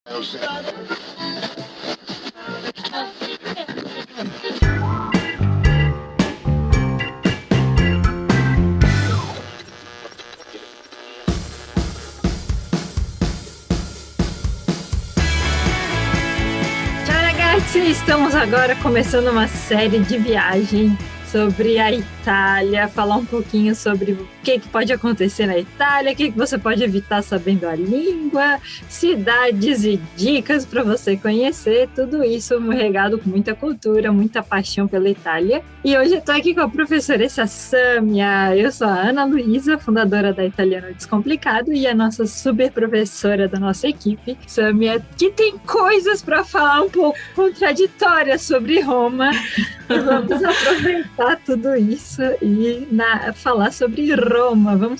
Ragazzi, estamos agora começando uma série de viagem sobre a Itália, falar um pouquinho sobre o que pode acontecer na Itália, o que você pode evitar sabendo a língua, cidades e dicas para você conhecer, tudo isso regado com muita cultura, muita paixão pela Itália. E hoje eu estou aqui com a professora Sâmia. Eu sou a Ana Luísa, fundadora da Italiano Descomplicado, e a nossa super professora da nossa equipe, Sâmia, que tem coisas para falar um pouco contraditórias sobre Roma. E vamos aproveitar tudo isso e falar sobre Roma.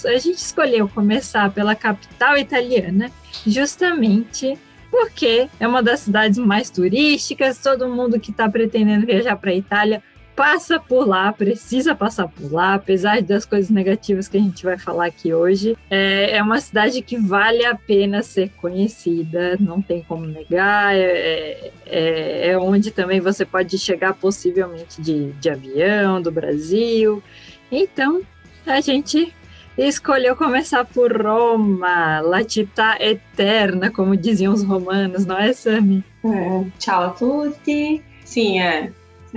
A gente escolheu começar pela capital italiana, justamente porque é uma das cidades mais turísticas. Todo mundo que está pretendendo viajar para a Itália passa por lá, precisa passar por lá, apesar das coisas negativas que a gente vai falar aqui hoje. É uma cidade que vale a pena ser conhecida, não tem como negar, é onde também você pode chegar possivelmente de avião do Brasil. Então, a gente escolheu começar por Roma, la città eterna, como diziam os romanos, não é, Sami? Ciao a tutti. Sim, é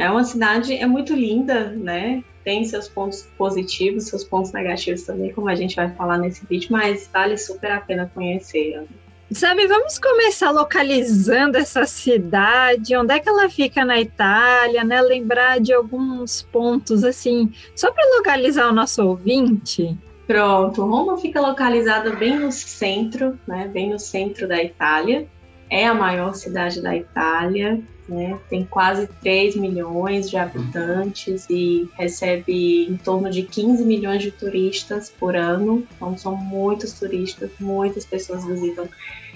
uma cidade, é muito linda, né? Tem seus pontos positivos, seus pontos negativos também, como a gente vai falar nesse vídeo, mas vale super a pena conhecer. Sami, vamos começar localizando essa cidade, onde é que ela fica na Itália, né? Lembrar de alguns pontos, assim, só para localizar o nosso ouvinte. Pronto, Roma fica localizada bem no centro, né? Bem no centro da Itália. É a maior cidade da Itália, né? Tem quase 3 milhões de habitantes e recebe em torno de 15 milhões de turistas por ano. Então, são muitos turistas, muitas pessoas visitam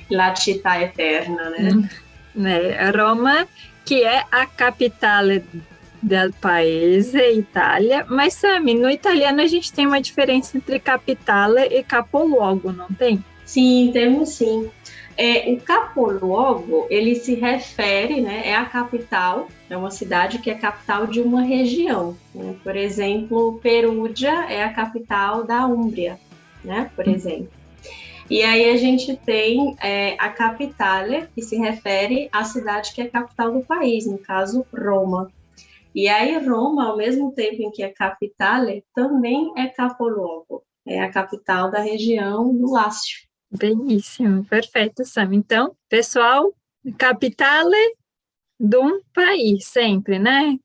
La Città Eterna, né? Roma, que é a capital del paese, Itália. Mas, Sami, no italiano a gente tem uma diferença entre capitale e capoluogo, não tem? Sim, temos sim. O capoluogo, ele se refere, né, é a capital, é uma cidade que é capital de uma região, né? Por exemplo, Perugia é a capital da Úmbria, né, por exemplo. E aí a gente tem a capitale, que se refere à cidade que é capital do país, no caso, Roma. E aí Roma, ao mesmo tempo em que é capitale, também é capoluogo, é a capital da região do Lácio. Beníssimo, perfeito, Sam. Então, pessoal, capitale de um país, sempre, né?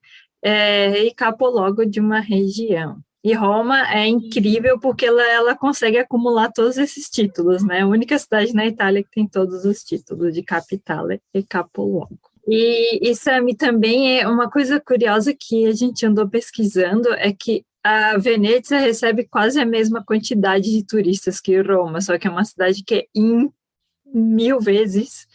E capoluogo de uma região. E Roma é incrível porque ela consegue acumular todos esses títulos, né? A única cidade na Itália que tem todos os títulos de capitale e capoluogo. E Sam, também é uma coisa curiosa que a gente andou pesquisando, é que a Veneza recebe quase a mesma quantidade de turistas que Roma, só que é uma cidade que é 1000 vezes,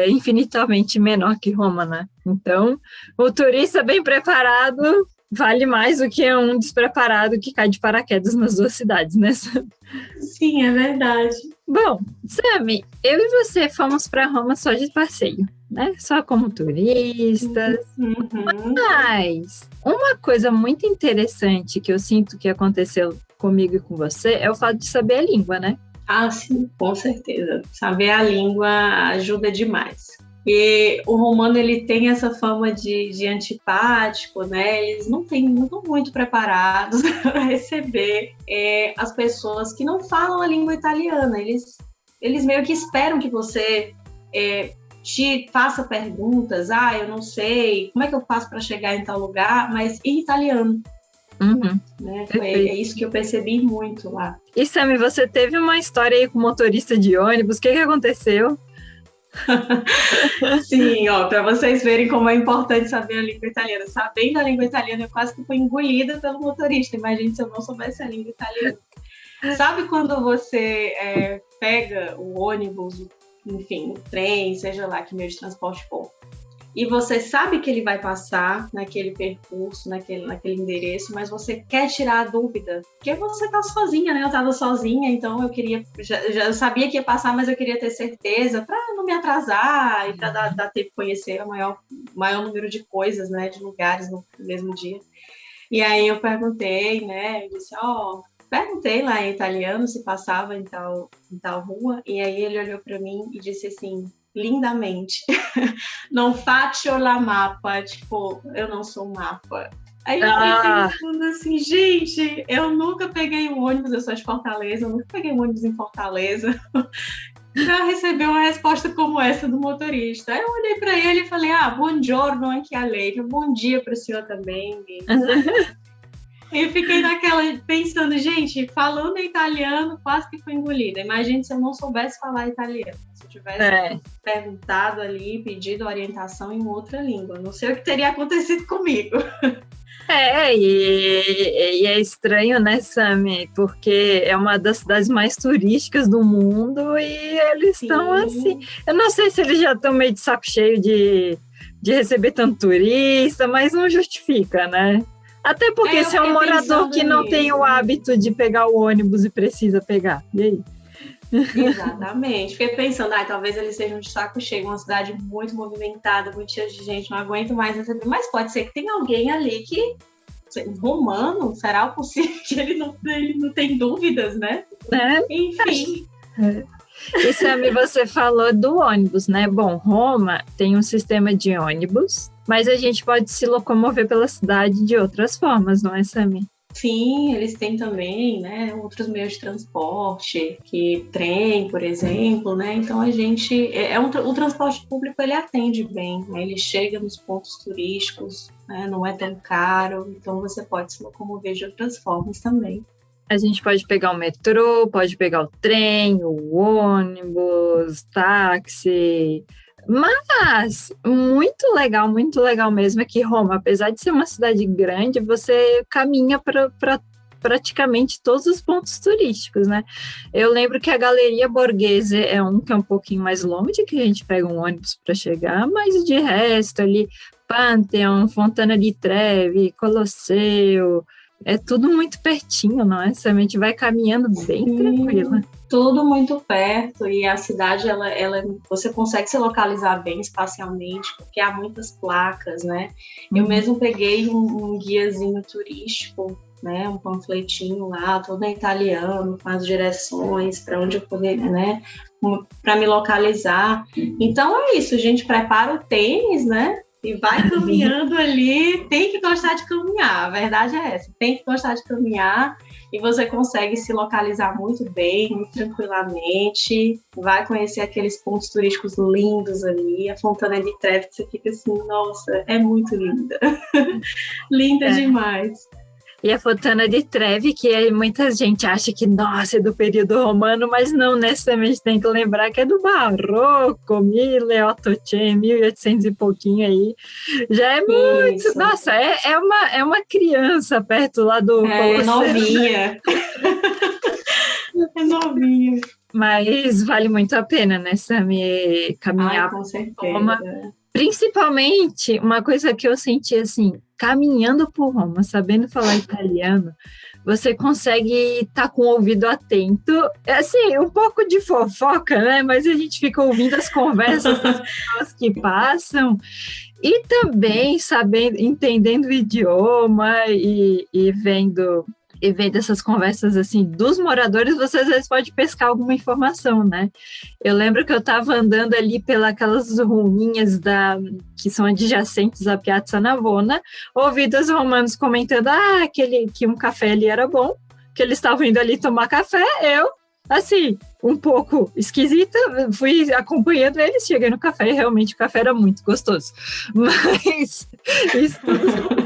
infinitamente menor que Roma, né? Então, o turista bem preparado vale mais do que um despreparado que cai de paraquedas nas duas cidades, né? Sim, é verdade. Bom, Sami, eu e você fomos para Roma só de passeio, né? Só como turistas. Uhum. Mas uma coisa muito interessante que eu sinto que aconteceu comigo e com você é o fato de saber a língua, né? Ah, sim, com certeza. Saber a língua ajuda demais. E o romano, ele tem essa fama de antipático, né? Eles não estão muito preparados para receber as pessoas que não falam a língua italiana. Eles meio que esperam que você te faça perguntas. Ah, eu não sei, como é que eu faço para chegar em tal lugar? Mas em italiano. Uhum. Né? É isso que eu percebi muito lá. E Sami, você teve uma história aí com motorista de ônibus, o que aconteceu? Sim, para vocês verem como é importante saber a língua italiana. Sabendo a língua italiana, eu quase que fui engolida pelo motorista. Imagine se eu não soubesse a língua italiana. Sabe quando você pega o ônibus, enfim, o trem, seja lá que meio de transporte for, e você sabe que ele vai passar naquele percurso, naquele endereço, mas você quer tirar a dúvida, porque você tá sozinha, né? Eu tava sozinha, então eu queria, já sabia que ia passar, mas eu queria ter certeza para não me atrasar e para dar tempo de conhecer o maior número de coisas, né? De lugares no mesmo dia. E aí eu perguntei, né? Eu disse, perguntei lá em italiano se passava em tal rua, e aí ele olhou para mim e disse assim, lindamente, não faccio la mappa, tipo, eu não sou um mapa. Aí eu fiquei pensando assim, gente, eu nunca peguei um ônibus, eu sou de Fortaleza, eu nunca peguei um ônibus em Fortaleza, para receber uma resposta como essa do motorista. Aí eu olhei para ele e falei, buongiorno anche a lei, bom dia para o senhor também. E fiquei pensando, gente, falando italiano, quase que fui engolida. Imagine se eu não soubesse falar italiano. Se eu tivesse perguntado ali, pedido orientação em outra língua. Não sei o que teria acontecido comigo. E é estranho, né, Sami? Porque é uma das cidades mais turísticas do mundo e eles estão assim. Eu não sei se eles já estão meio de saco cheio de receber tanto turista, mas não justifica, né? Até porque se é um morador que não tem o hábito de pegar o ônibus e precisa pegar. E aí? Exatamente. Fiquei pensando, talvez eles sejam de saco cheio, uma cidade muito movimentada, muito cheia de gente, não aguento mais receber. Mas pode ser que tenha alguém ali que, romano, será o possível que ele não tem dúvidas, né? Enfim. E Sami, você falou do ônibus, né? Bom, Roma tem um sistema de ônibus, mas a gente pode se locomover pela cidade de outras formas, não é, Sami? Sim, eles têm também, né, outros meios de transporte, que trem, por exemplo, né? Então a gente o transporte público ele atende bem, né? Ele chega nos pontos turísticos, né? Não é tão caro, então você pode se locomover de outras formas também. A gente pode pegar o metrô, pode pegar o trem, o ônibus, táxi. Mas muito legal mesmo é que Roma, apesar de ser uma cidade grande, você caminha para praticamente todos os pontos turísticos, né? Eu lembro que a Galeria Borghese é um pouquinho mais longe, que a gente pega um ônibus para chegar, mas de resto ali, Pantheon, Fontana di Trevi, Colosseu, é tudo muito pertinho, não é? A gente vai caminhando bem tranquila. Tudo muito perto e a cidade, você consegue se localizar bem espacialmente, porque há muitas placas, né? Eu mesmo peguei um guiazinho turístico, né? Um panfletinho lá, todo em italiano, com as direções para onde eu poderia, né? Para me localizar. Então é isso, a gente prepara o tênis, né? E vai caminhando ali, tem que gostar de caminhar, a verdade é essa, tem que gostar de caminhar e você consegue se localizar muito bem, muito tranquilamente, vai conhecer aqueles pontos turísticos lindos ali, a Fontana di Trevi, que você fica assim, nossa, é muito linda, linda demais. E a Fontana di Trevi, que muita gente acha que, nossa, é do período romano, mas não necessariamente tem que lembrar que é do Barroco, 1800 e pouquinho aí. Já é muito... Isso. Nossa, é uma criança perto lá do... É novinha. É novinha. Mas vale muito a pena, né, Sami, caminhar com certeza. Roma. Principalmente, uma coisa que eu senti assim, caminhando por Roma, sabendo falar italiano, você consegue estar com o ouvido atento, assim, um pouco de fofoca, né? Mas a gente fica ouvindo as conversas das pessoas que passam e também entendendo o idioma e vendo essas conversas assim dos moradores, você às vezes pode pescar alguma informação, né? Eu lembro que eu estava andando ali pelas ruínas que são adjacentes à Piazza Navona, ouvi dos romanos comentando que um café ali era bom, que eles estavam indo ali tomar café, assim, um pouco esquisita, fui acompanhando eles, cheguei no café e realmente o café era muito gostoso. Mas isso tudo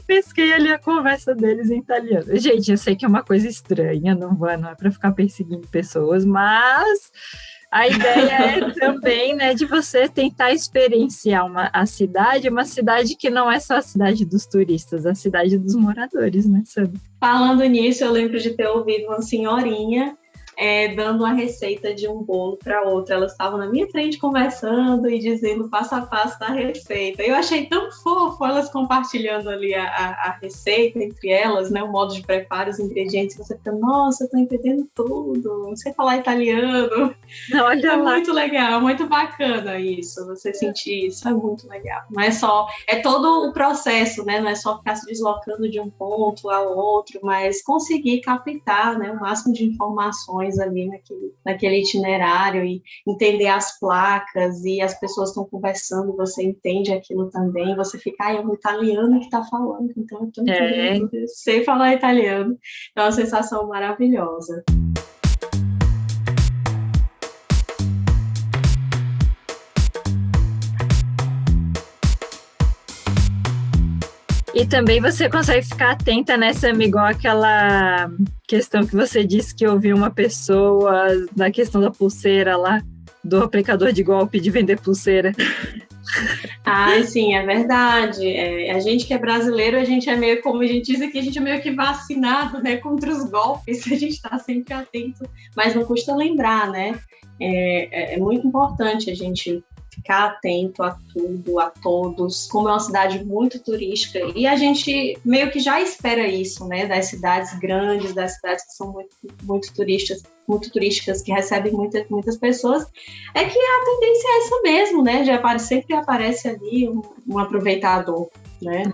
pesquei ali a conversa deles em italiano. Gente, eu sei que é uma coisa estranha, não é para ficar perseguindo pessoas, mas a ideia é também, né, de você tentar experienciar uma cidade que não é só a cidade dos turistas, a cidade dos moradores, né, sabe? Falando nisso, eu lembro de ter ouvido uma senhorinha dando uma receita de um bolo para outra. Elas estavam na minha frente conversando e dizendo passo a passo da receita. Eu achei tão fofo elas compartilhando ali a receita entre elas, né, o modo de preparo, os ingredientes. Você fica, nossa, eu estou entendendo tudo, não sei falar italiano. Olha lá. Muito legal, muito bacana isso, você sentir isso, é muito legal. Não é só, é todo o processo, né? Não é só ficar se deslocando de um ponto ao outro, mas conseguir captar, né, o máximo de informações ali naquele itinerário e entender as placas e as pessoas estão conversando, você entende aquilo também, você fica, é um italiano que está falando, então eu estou entendendo tudo, eu sei falar italiano. É uma sensação maravilhosa. E também você consegue ficar atenta nessa, igual aquela questão que você disse que ouviu uma pessoa na questão da pulseira lá, do aplicador de golpe de vender pulseira. Ah, sim, é verdade. A gente que é brasileiro, a gente é meio, como a gente diz aqui, a gente é meio que vacinado, né, contra os golpes, a gente está sempre atento, mas não custa lembrar, né? É muito importante a gente ficar atento a tudo, a todos, como é uma cidade muito turística, e a gente meio que já espera isso, né, das cidades grandes, das cidades que são muito turísticas, que recebem muitas pessoas, é que a tendência é essa mesmo, né, sempre aparece ali um aproveitador, né,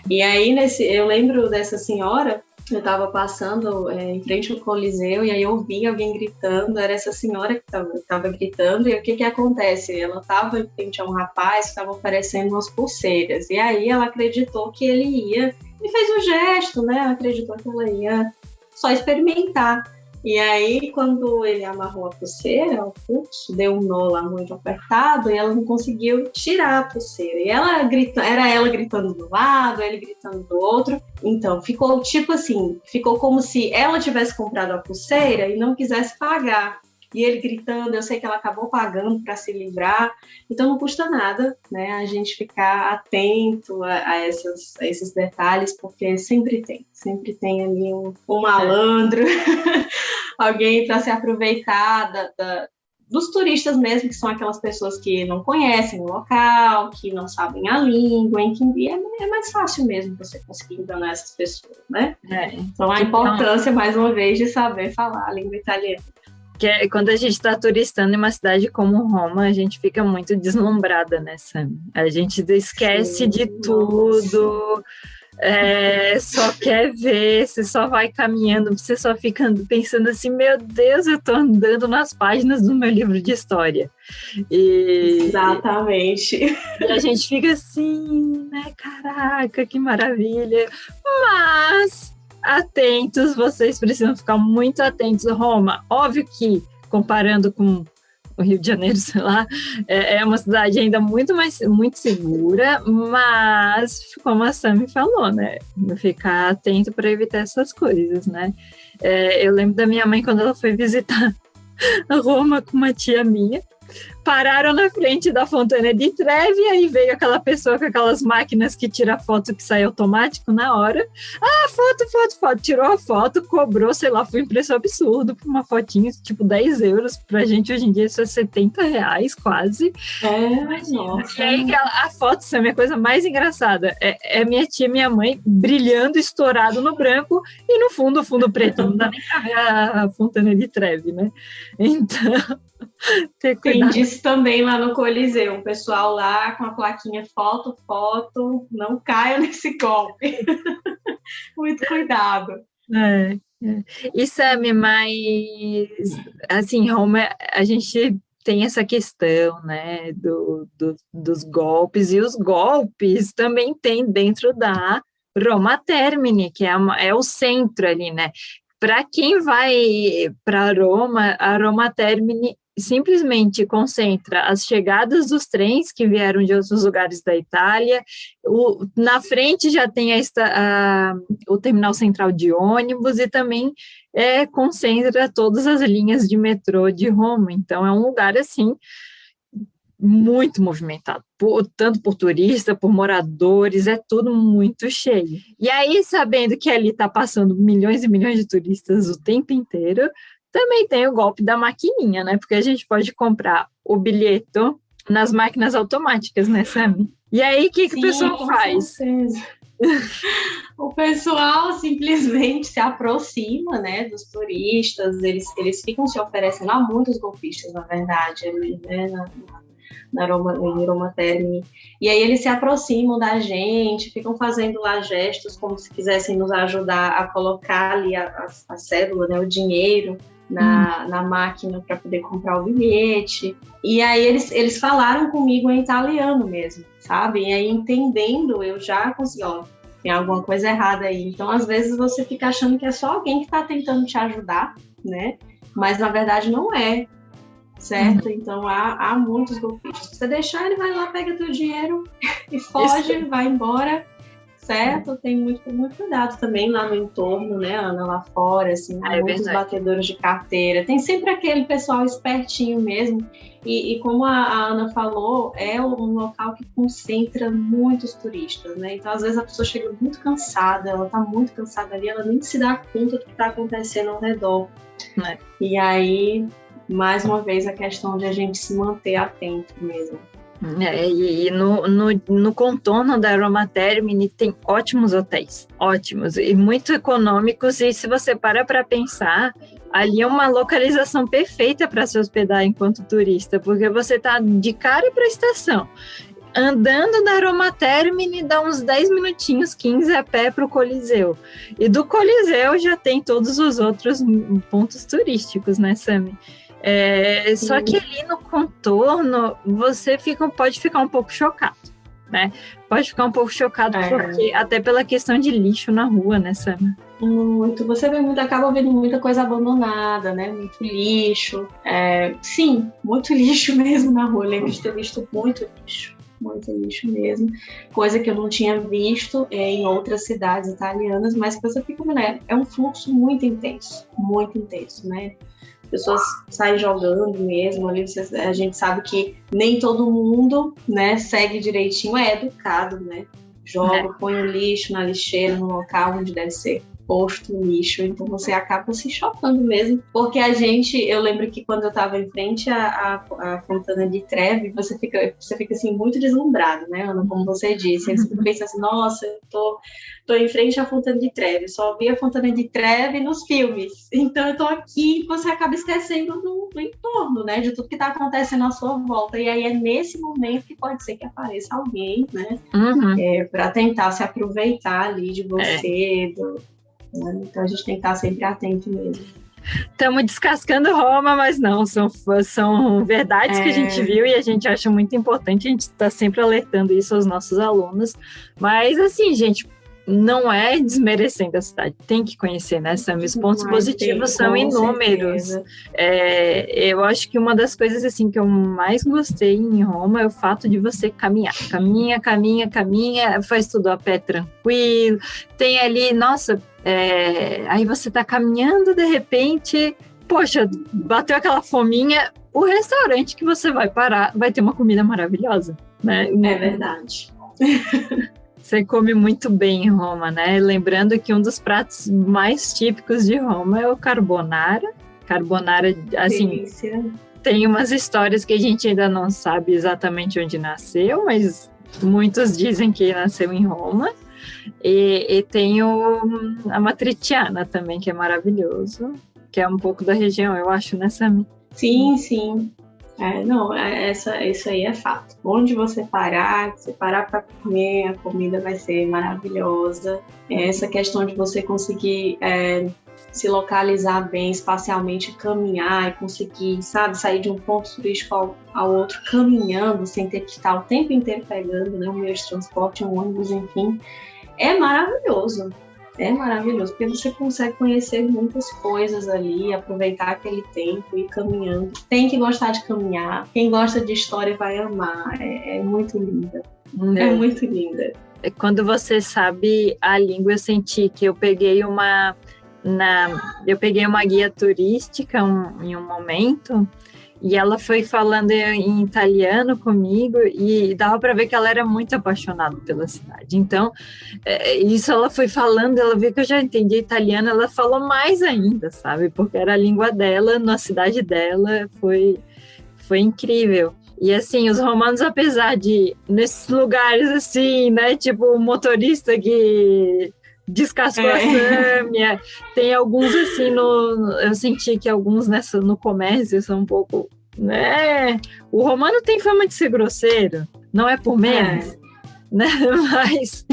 e aí eu lembro dessa senhora. Eu estava passando em frente ao Coliseu e aí eu ouvi alguém gritando, era essa senhora que estava gritando, e o que acontece? Ela estava em frente a um rapaz que estava oferecendo umas pulseiras, e aí ela acreditou que ele ia, e fez um gesto, né? Ela acreditou que ela ia só experimentar. E aí, quando ele amarrou a pulseira, o pulso deu um nó lá muito apertado e ela não conseguiu tirar a pulseira. E era ela gritando do lado, ele gritando do outro. Então, ficou tipo assim, ficou como se ela tivesse comprado a pulseira e não quisesse pagar. E ele gritando, eu sei que ela acabou pagando para se livrar. Então, não custa nada, né, a gente ficar atento a esses detalhes, porque sempre tem ali um malandro, alguém para se aproveitar dos turistas mesmo, que são aquelas pessoas que não conhecem o local, que não sabem a língua, e é mais fácil mesmo você conseguir enganar essas pessoas, né? Então, a importância, mais uma vez, de saber falar a língua italiana. Que quando a gente está turistando em uma cidade como Roma, a gente fica muito deslumbrada, né, Sam? A gente esquece de tudo, só quer ver, você só vai caminhando, você só fica pensando assim, meu Deus, eu estou andando nas páginas do meu livro de história. Exatamente. E a gente fica assim, né, caraca, que maravilha. Mas atentos, vocês precisam ficar muito atentos. Roma, óbvio que, comparando com o Rio de Janeiro, sei lá, é uma cidade ainda muito segura, mas, como a Sam falou, né, ficar atento para evitar essas coisas, né. Eu lembro da minha mãe, quando ela foi visitar Roma com uma tia minha, pararam na frente da Fontana di Trevi, e aí veio aquela pessoa com aquelas máquinas que tira foto que sai automático na hora. Foto. Tirou a foto, cobrou, sei lá, foi um preço absurdo por uma fotinha, tipo 10 euros. Pra gente hoje em dia isso é R$70 quase. Nossa. E aí a foto, isso é a minha coisa mais engraçada. É minha tia e minha mãe brilhando, estourado no branco, e no fundo, o fundo preto. Não dá nem pra ver a Fontana di Trevi, né? Então... Tem disso também lá no Coliseu, o pessoal lá com a plaquinha foto, não caia nesse golpe. Muito cuidado. E Sam, mas assim, Roma, a gente tem essa questão, né, dos golpes, e os golpes também tem dentro da Roma Termini, que é o centro ali, né? Para quem vai para Roma, a Roma Termini simplesmente concentra as chegadas dos trens que vieram de outros lugares da Itália. Na frente já tem o terminal central de ônibus, e também concentra todas as linhas de metrô de Roma. Então é um lugar assim muito movimentado, tanto por turista, por moradores, é tudo muito cheio. E aí, sabendo que ali está passando milhões e milhões de turistas o tempo inteiro, Também tem o golpe da maquininha, né? Porque a gente pode comprar o bilhete nas máquinas automáticas, né, Sam? E aí, o que o pessoal faz? Certeza. O pessoal simplesmente se aproxima, né, dos turistas, eles ficam se oferecendo a muitos golpistas, na verdade, ali, né, em Aromaterm. E aí eles se aproximam da gente, ficam fazendo lá gestos como se quisessem nos ajudar a colocar ali a cédula, né, o dinheiro na máquina para poder comprar o bilhete. E aí eles falaram comigo em italiano mesmo, sabe? E aí entendendo, eu já consegui, ó, tem alguma coisa errada aí. Então, às vezes, você fica achando que é só alguém que está tentando te ajudar, né? Mas, na verdade, não é, certo? Então, há muitos golpistas. Se você deixar, ele vai lá, pega teu dinheiro e foge, vai embora, certo? Tem muito cuidado também lá no entorno, né, Ana? Lá fora, assim, muitos batedores de carteira. Tem sempre aquele pessoal espertinho mesmo. E como a Ana falou, é um local que concentra muitos turistas, né? Então, às vezes, a pessoa chega muito cansada, ela tá muito cansada ali, ela nem se dá conta do que está acontecendo ao redor. E aí, mais uma vez, a questão de a gente se manter atento mesmo. E no contorno da Aromaterm tem ótimos hotéis, ótimos e muito econômicos, e se você para pensar, ali é uma localização perfeita para se hospedar enquanto turista, porque você está de cara para a estação, andando da Aromaterm dá uns 10 minutinhos, 15 a pé para o Coliseu, e do Coliseu já tem todos os outros pontos turísticos, né, Sami? Só que ali no contorno você pode ficar um pouco chocado, né? Pode ficar um pouco chocado porque até pela questão de lixo na rua, né, Sam? Muito. Você acaba vendo muita coisa abandonada, né? Muito lixo. Sim, muito lixo mesmo na rua. Eu lembro de ter visto muito lixo mesmo. Coisa que eu não tinha visto em outras cidades italianas, mas que você fica, né? É um fluxo muito intenso, né? Pessoas saem jogando mesmo ali, a gente sabe que nem todo mundo, né, segue direitinho, é educado, né, põe o lixo na lixeira, no local onde deve ser posto o lixo, então você acaba se chocando mesmo, porque eu lembro que quando eu estava em frente à Fontana di Trevi, você fica assim, muito deslumbrado, né, Ana, como você disse, aí você pensa assim, nossa, eu tô em frente à Fontana di Trevi, só vi a Fontana di Trevi nos filmes, então eu tô aqui e você acaba esquecendo do entorno, né, de tudo que tá acontecendo à sua volta, e aí é nesse momento que pode ser que apareça alguém, né, para tentar se aproveitar ali de você, então a gente tem que estar sempre atento mesmo. Estamos descascando Roma, mas não, são verdades que a gente viu e a gente acha muito importante, a gente está sempre alertando isso aos nossos alunos, mas assim, gente, não é desmerecendo a cidade, tem que conhecer, né, Sam? Os pontos positivos são inúmeros. Eu acho que uma das coisas assim que eu mais gostei em Roma é o fato de você caminhar, caminha, faz tudo a pé tranquilo, tem ali, nossa, aí você tá caminhando, de repente, poxa, bateu aquela fominha, o restaurante que você vai parar vai ter uma comida maravilhosa, né? É verdade. Você come muito bem em Roma, né? Lembrando que um dos pratos mais típicos de Roma é o carbonara. Carbonara, assim, delícia. Tem umas histórias que a gente ainda não sabe exatamente onde nasceu, mas muitos dizem que nasceu em Roma. E tem a matriciana também, que é maravilhoso, que é um pouco da região, eu acho, né, Sami? Sim. Isso aí é fato. Onde você parar para comer, a comida vai ser maravilhosa. Essa questão de você conseguir se localizar bem espacialmente, caminhar e conseguir, sabe, sair de um ponto turístico ao outro caminhando, sem ter que estar o tempo inteiro pegando, né, um meio de transporte, um ônibus, enfim, é maravilhoso. É maravilhoso, porque você consegue conhecer muitas coisas ali, aproveitar aquele tempo e ir caminhando. Tem que gostar de caminhar. Quem gosta de história vai amar. É muito linda. É muito linda. Quando você sabe a língua, eu senti que eu peguei uma guia turística em um momento, E ela foi falando em italiano comigo e dava para ver que ela era muito apaixonada pela cidade. Então, isso ela foi falando, ela viu que eu já entendi italiano, ela falou mais ainda, sabe? Porque era a língua dela, na cidade dela, foi incrível. E assim, os romanos, apesar de, nesses lugares assim, né, tipo o motorista que descascou a sâmia, tem alguns assim, eu senti que alguns no comércio são um pouco, né, o romano tem fama de ser grosseiro, não é por menos, né, mas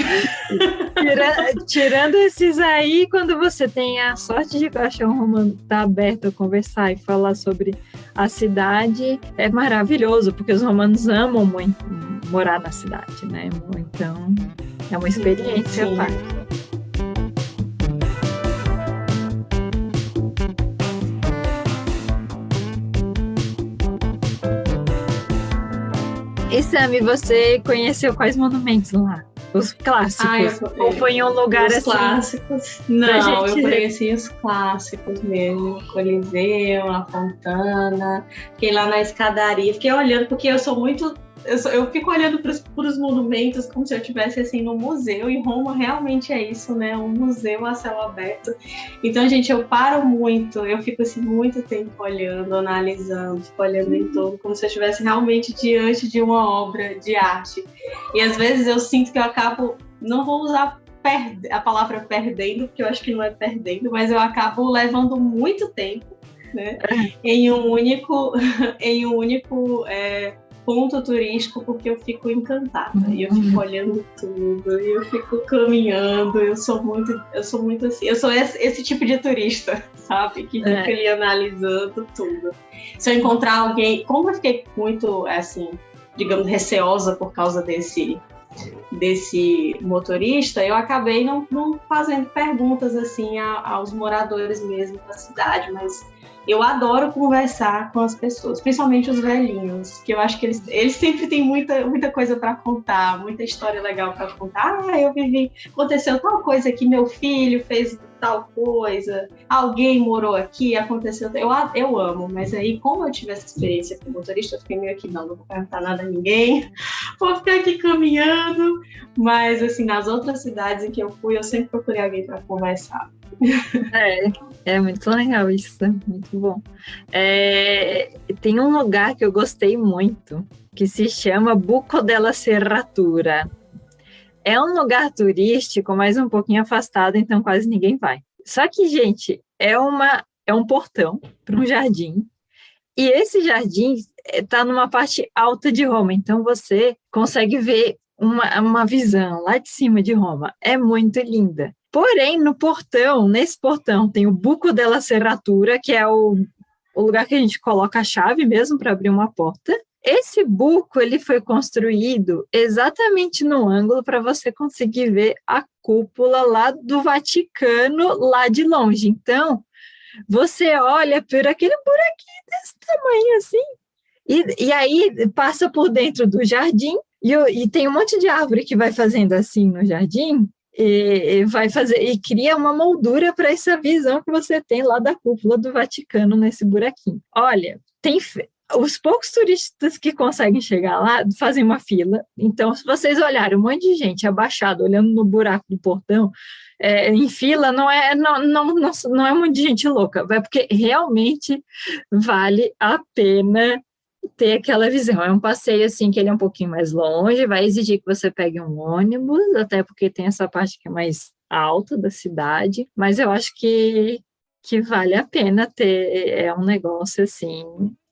tirando esses aí, quando você tem a sorte de achar um romano que tá aberto a conversar e falar sobre a cidade, é maravilhoso, porque os romanos amam muito morar na cidade, né? Então, é uma experiência à parte. E Sami, você conheceu quais monumentos lá? Os clássicos? Ou foi em um lugar os assim? Os clássicos? Não, eu conheci os clássicos mesmo. Coliseu, a Fontana. Fiquei lá na escadaria. Fiquei olhando, porque eu sou muito... Eu fico olhando para os monumentos como se eu estivesse assim no museu, e Roma realmente é isso, né? Um museu a céu aberto. Então, gente, eu paro muito, eu fico assim muito tempo olhando, analisando, fico olhando em todo, como se eu estivesse realmente diante de uma obra de arte. E às vezes eu sinto que eu acabo, não vou usar a palavra perdendo, porque eu acho que não é perdendo, mas eu acabo levando muito tempo, né? Em um único ponto turístico, porque eu fico encantada e eu fico olhando tudo e eu fico caminhando. Eu sou muito assim, eu sou esse tipo de turista, sabe, que fica ali analisando tudo. Se eu encontrar alguém, como eu fiquei muito assim, digamos, receosa por causa desse motorista, eu acabei não fazendo perguntas assim aos moradores mesmo da cidade, mas eu adoro conversar com as pessoas, principalmente os velhinhos, que eu acho que eles sempre têm muita coisa para contar, muita história legal para contar. Aconteceu tal coisa aqui, meu filho fez tal coisa, alguém morou aqui, aconteceu... Eu amo, mas aí, como eu tive essa experiência com o motorista, eu fiquei meio aqui, não vou perguntar nada a ninguém, vou ficar aqui caminhando. Mas, assim, nas outras cidades em que eu fui, eu sempre procurei alguém para conversar. É muito legal isso, muito bom. Tem um lugar que eu gostei muito, que se chama Buco della Serratura. É um lugar turístico, mas um pouquinho afastado, então quase ninguém vai. Só que, gente, é um portão para um jardim, e esse jardim está numa parte alta de Roma, então você consegue ver uma visão lá de cima de Roma. É muito linda. Porém, nesse portão, tem o Buco della Serratura, que é o lugar que a gente coloca a chave mesmo para abrir uma porta. Esse buco, ele foi construído exatamente no ângulo para você conseguir ver a cúpula lá do Vaticano, lá de longe. Então, você olha por aquele buraquinho desse tamanho assim, e aí passa por dentro do jardim, e tem um monte de árvore que vai fazendo assim no jardim, e cria uma moldura para essa visão que você tem lá da cúpula do Vaticano nesse buraquinho. Olha, os poucos turistas que conseguem chegar lá fazem uma fila. Então, se vocês olharem um monte de gente abaixada, olhando no buraco do portão, em fila, não é muito de gente louca, porque realmente vale a pena ter aquela visão. É um passeio assim que ele é um pouquinho mais longe, vai exigir que você pegue um ônibus, até porque tem essa parte que é mais alta da cidade, mas eu acho que vale a pena ter. É um negócio assim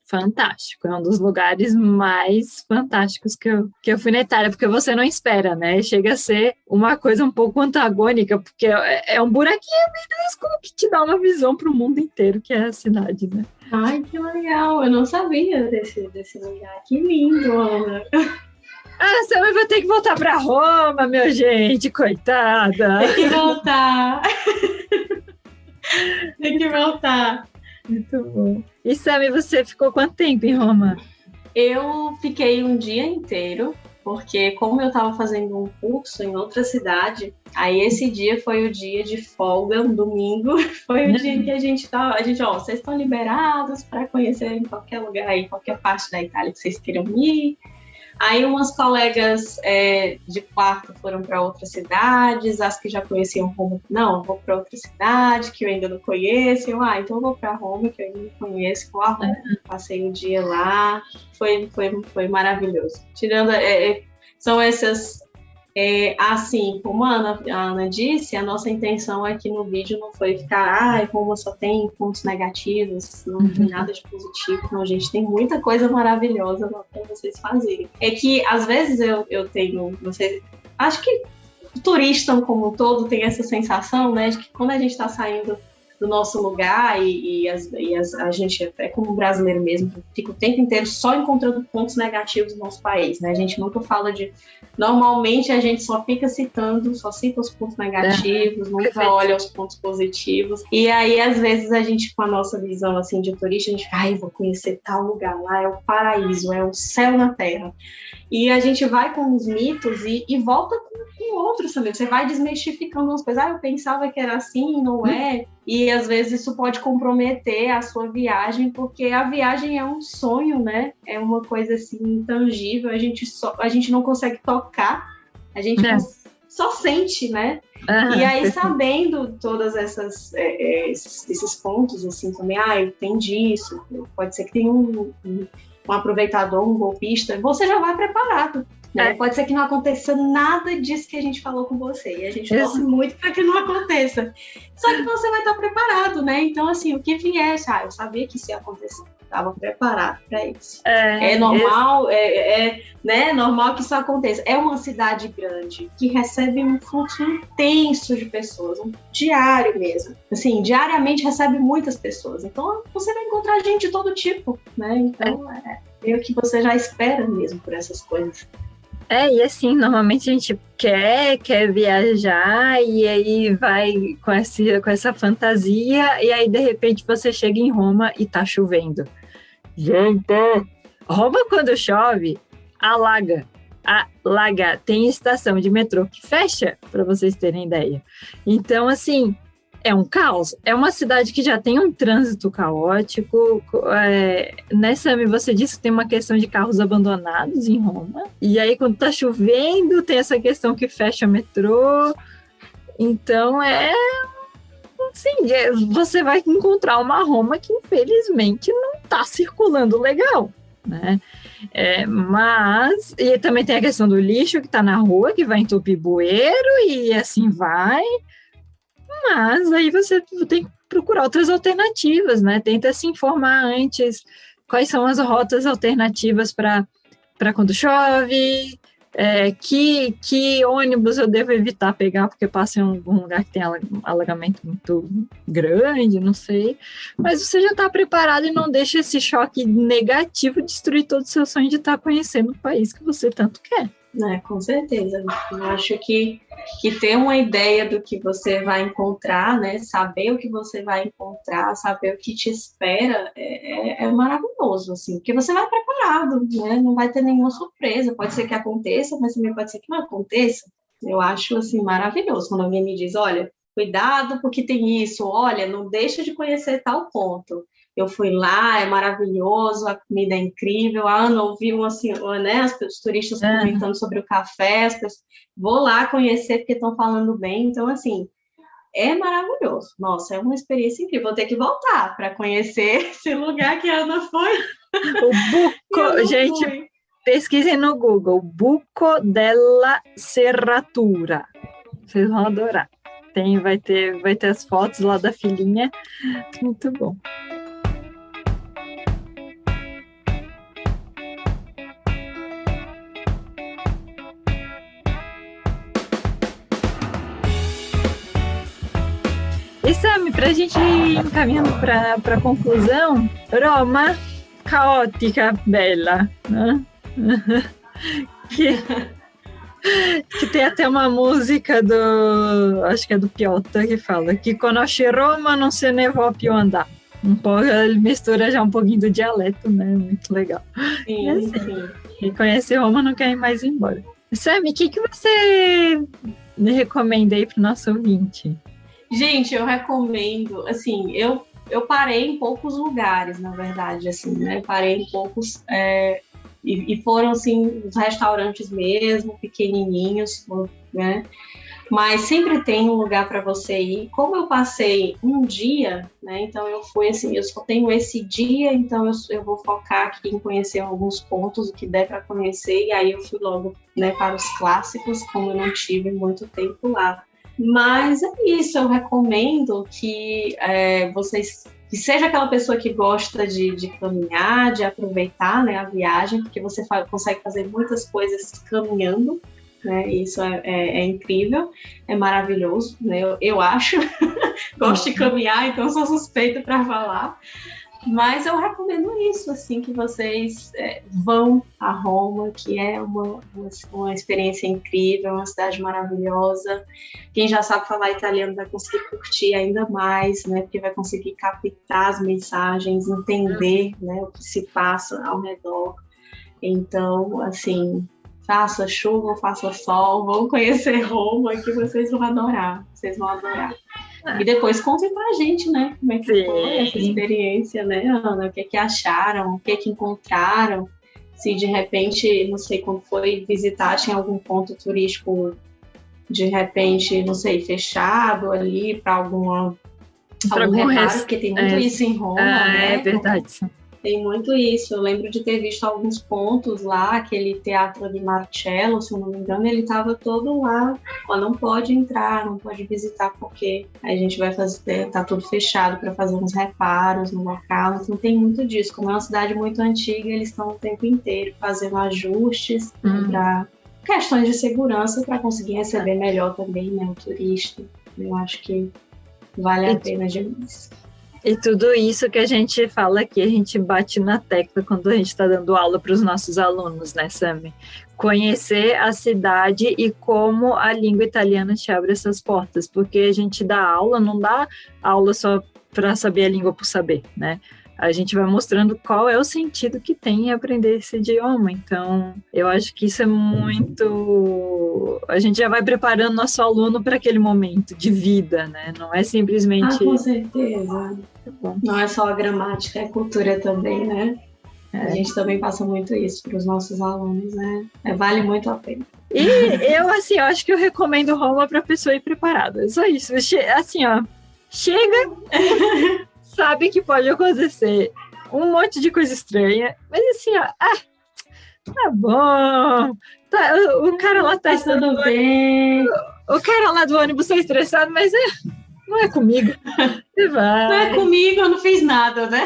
fantástico, é um dos lugares mais fantásticos que eu fui na Itália, porque você não espera, né? Chega a ser uma coisa um pouco antagônica, porque é um buraquinho minúsculo que te dá uma visão para o mundo inteiro, que é a cidade, né? Ai, que legal! Eu não sabia desse lugar. Que lindo, Ana! Você vai ter que voltar para Roma, minha gente, coitada! Tem que voltar! Tem que voltar! Muito bom. E Sami, você ficou quanto tempo em Roma? Eu fiquei um dia inteiro, porque como eu estava fazendo um curso em outra cidade, aí esse dia foi o dia de folga, um domingo, foi o dia em que ó, vocês estão liberados para conhecer em qualquer lugar, em qualquer parte da Itália que vocês queiram ir. Aí umas colegas de quarto foram para outras cidades, as que já conheciam Roma, não, vou para outra cidade que eu ainda não conheço. Então eu vou para Roma, que eu ainda não conheço, vou a Roma. Passei um dia lá, foi maravilhoso. Tirando, são essas... assim, como a Ana disse, a nossa intenção aqui no vídeo não foi ficar, Roma só tem pontos negativos, não tem nada de positivo. Não, gente, tem muita coisa maravilhosa para vocês fazerem. É que, às vezes, eu tenho, acho que o turista como um todo tem essa sensação, né, de que quando a gente está saindo do nosso lugar a gente é como brasileiro mesmo, fica o tempo inteiro só encontrando pontos negativos no nosso país, né? A gente nunca fala de... Normalmente a gente só cita os pontos negativos, nunca olha os pontos positivos. E aí, às vezes, a gente, com a nossa visão assim, de turista, a gente fica, vou conhecer tal lugar lá, é o paraíso, é o céu na terra. E a gente vai com os mitos e volta com outros também. Você vai desmistificando umas coisas. Eu pensava que era assim, não é? E às vezes isso pode comprometer a sua viagem, porque a viagem é um sonho, né? É uma coisa assim intangível. A gente não consegue tocar, a gente só sente, né? E aí, sabendo todas esses pontos, assim, também, tem disso, pode ser que tenha um aproveitador, um golpista, você já vai preparado. Né? Pode ser que não aconteça nada disso que a gente falou com você, e a gente torce muito para que não aconteça. Só que você vai estar preparado, né? Então, assim, o que vier, eu sabia que isso ia acontecer, estava preparado para isso. É normal, né? Normal que isso aconteça. É uma cidade grande que recebe um fluxo intenso de pessoas, diário mesmo. Assim, diariamente recebe muitas pessoas. Então, você vai encontrar gente de todo tipo, né? Então, meio que você já espera mesmo por essas coisas. E assim, normalmente a gente quer viajar e aí vai com essa fantasia e aí de repente você chega em Roma e tá chovendo. Gente, Roma quando chove, alaga. Tem estação de metrô que fecha, para vocês terem ideia. Então, assim, é um caos. É uma cidade que já tem um trânsito caótico. Né, Sami, você disse que tem uma questão de carros abandonados em Roma. E aí, quando tá chovendo, tem essa questão que fecha o metrô. Então, assim, você vai encontrar uma Roma que, infelizmente, não tá circulando legal, né? Mas... E também tem a questão do lixo que tá na rua, que vai entupir bueiro e assim vai... Mas aí você tem que procurar outras alternativas, né? Tenta se informar antes quais são as rotas alternativas para quando chove, que ônibus eu devo evitar pegar, porque passa em algum lugar que tem alagamento muito grande, não sei. Mas você já está preparado e não deixa esse choque negativo destruir todo o seu sonho de estar conhecendo o país que você tanto quer. Com certeza. Eu acho que ter uma ideia do que você vai encontrar, né? Saber o que você vai encontrar, saber o que te espera, é maravilhoso, assim, porque você vai preparado, né? Não vai ter nenhuma surpresa. Pode ser que aconteça, mas também pode ser que não aconteça. Eu acho, assim, maravilhoso quando alguém me diz, olha, cuidado porque tem isso, olha, não deixa de conhecer tal ponto. Eu fui lá, é maravilhoso, a comida é incrível. A Ana ouviu assim, né, os turistas comentando sobre o café, vou lá conhecer porque estão falando bem. Então, assim, é maravilhoso. Nossa, é uma experiência incrível. Vou ter que voltar para conhecer esse lugar que a Ana foi. O Buco, gente, pesquisem no Google, Buco della Serratura. Vocês vão adorar. Vai ter as fotos lá da filhinha. Muito bom. E Sami, para a gente ir encaminhando para a conclusão, Roma, caótica, bella, né? que tem até uma música acho que é do Piotta, que fala que conosce Roma não se ne va più andar. Ele mistura já um pouquinho do dialeto, né? Muito legal. Sim, sim. E conhecer Roma não quer ir mais embora. Sammy, o que você me recomenda aí para o nosso ouvinte? Gente, eu recomendo, assim, eu parei em poucos lugares, na verdade, assim, né? Parei em poucos, e foram, assim, os restaurantes mesmo, pequenininhos, né? Mas sempre tem um lugar para você ir. Como eu passei um dia, né? Então eu fui assim, eu só tenho esse dia, então eu vou focar aqui em conhecer alguns pontos, o que der para conhecer, e aí eu fui logo, né, para os clássicos, como eu não tive muito tempo lá. Mas é isso, eu recomendo que vocês, que seja aquela pessoa que gosta de caminhar, de aproveitar, né, a viagem, porque você consegue fazer muitas coisas caminhando, né? Isso é incrível, é maravilhoso, né? Eu acho. Gosto de caminhar, então sou suspeita para falar. Mas eu recomendo isso, assim, que vocês vão a Roma, que é uma experiência incrível, uma cidade maravilhosa. Quem já sabe falar italiano vai conseguir curtir ainda mais, né? Porque vai conseguir captar as mensagens, entender, né, o que se passa ao redor. Então, assim, faça chuva, faça sol, vão conhecer Roma, que vocês vão adorar. Vocês vão adorar. E depois contem pra gente, né? Como é que foi essa experiência, né, Ana? O que acharam? O que encontraram? Se de repente, não sei, quando foi visitar, tinha algum ponto turístico, de repente, não sei, fechado ali para algum reparo, porque tem muito isso em Roma, né? É verdade, sim. Tem muito isso. Eu lembro de ter visto alguns pontos lá, aquele teatro de Marcello, se eu não me engano, ele estava todo lá. Ó, não pode entrar, não pode visitar, porque a gente vai fazer, tá tudo fechado para fazer uns reparos no local. Então tem muito disso. Como é uma cidade muito antiga, eles estão o tempo inteiro fazendo ajustes para questões de segurança, para conseguir receber melhor também, né, o turista. Eu acho que vale a pena demais. E tudo isso que a gente fala aqui, a gente bate na tecla quando a gente está dando aula para os nossos alunos, né, Sammy? Conhecer a cidade e como a língua italiana te abre essas portas, porque a gente dá aula, não dá aula só para saber a língua por saber, né? A gente vai mostrando qual é o sentido que tem em aprender esse idioma. Então, eu acho que isso é muito... A gente já vai preparando nosso aluno para aquele momento de vida, né? Não é simplesmente... com certeza. Não é só a gramática, é cultura também, né? A gente também passa muito isso para os nossos alunos, né? Vale muito a pena. E eu acho que eu recomendo Roma para a pessoa ir preparada. Só isso. Assim, ó, chega... sabe que pode acontecer um monte de coisa estranha, mas assim, ó, tá bom, o cara lá tá tudo bem. O cara lá do ônibus tá estressado, mas não é comigo. Você vai. Não é comigo, eu não fiz nada, né?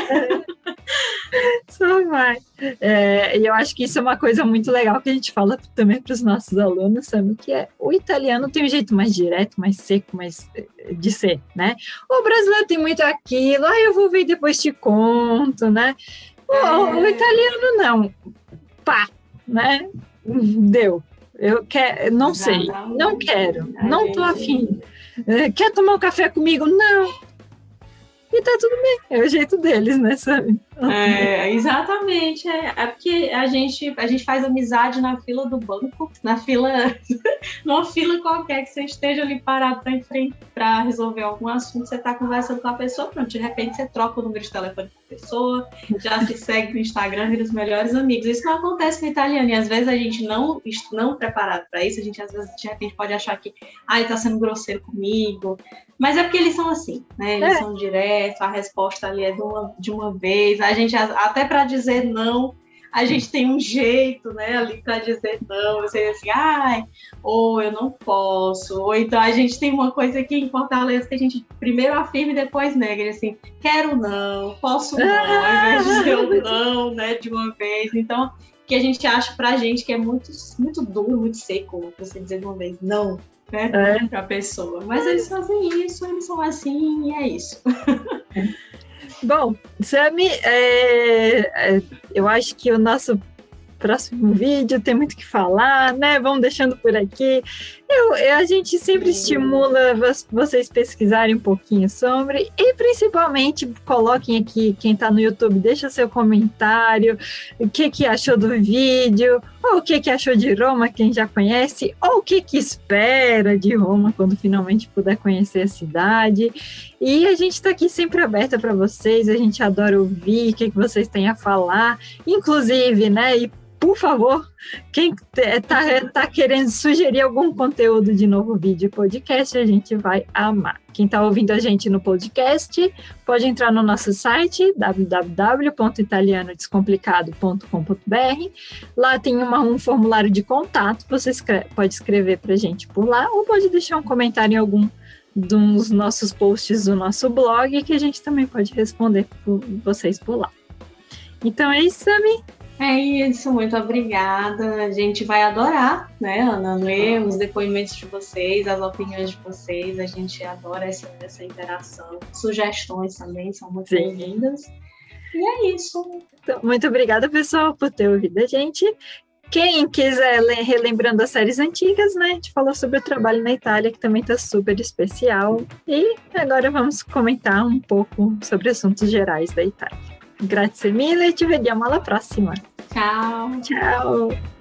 Só vai. E eu acho que isso é uma coisa muito legal que a gente fala também para os nossos alunos, sabe? Que o italiano tem um jeito mais direto, mais seco, mais de ser, né? O brasileiro tem muito aquilo, eu vou ver e depois te conto, né? O italiano não. Pá, né? Deu. Eu quero, não sei, não quero, não tô afim. Quer tomar um café comigo? Não. E tá tudo bem, é o jeito deles, né, sabe? Exatamente, porque a gente faz amizade na fila do banco, numa fila qualquer que você esteja ali parado para resolver algum assunto, você tá conversando com a pessoa, pronto, de repente você troca o número de telefone com a pessoa, já se segue no Instagram, vira os melhores amigos. Isso não acontece no italiano, e às vezes a gente não preparado para isso, a gente às vezes de repente pode achar que ele tá sendo grosseiro comigo, mas é porque eles são assim, né? Eles são diretos, a resposta ali é de uma vez. A gente, até para dizer não, a gente tem um jeito, né, ali para dizer não. Você diz assim, ou eu não posso. Ou então a gente tem uma coisa aqui em Fortaleza que a gente primeiro afirma e depois nega. Assim, quero não, posso não, ao invés de dizer o não, né, de uma vez. Então, que a gente acha pra gente que é muito, muito duro, muito seco, você dizer de uma vez não. Né, para a pessoa, mas eles fazem isso, eles são assim e é isso. Bom, Sammy, eu acho que o nosso próximo vídeo tem muito o que falar, né? Vamos deixando por aqui. A gente sempre estimula vocês pesquisarem um pouquinho sobre e principalmente coloquem aqui, quem está no YouTube, deixa seu comentário, o que achou do vídeo, ou o que achou de Roma, quem já conhece, ou o que espera de Roma quando finalmente puder conhecer a cidade. E a gente está aqui sempre aberta para vocês, a gente adora ouvir o que vocês têm a falar, inclusive, né? E por favor, quem tá querendo sugerir algum conteúdo de novo vídeo e podcast, a gente vai amar. Quem está ouvindo a gente no podcast, pode entrar no nosso site, www.italianodescomplicado.com.br. Lá tem um formulário de contato, você pode escrever para a gente por lá, ou pode deixar um comentário em algum dos nossos posts do nosso blog, que a gente também pode responder por vocês por lá. Então é isso, Sami. É isso, muito obrigada. A gente vai adorar, né, Ana, ler os depoimentos de vocês, as opiniões de vocês. A gente adora essa interação. Sugestões também são muito bem-vindas. E é isso. Então, muito obrigada, pessoal, por ter ouvido a gente. Quem quiser relembrando as séries antigas, né? A gente falou sobre o trabalho na Itália, que também está super especial. E agora vamos comentar um pouco sobre assuntos gerais da Itália. Grazie mille e ci vediamo alla prossima. Ciao. Ciao.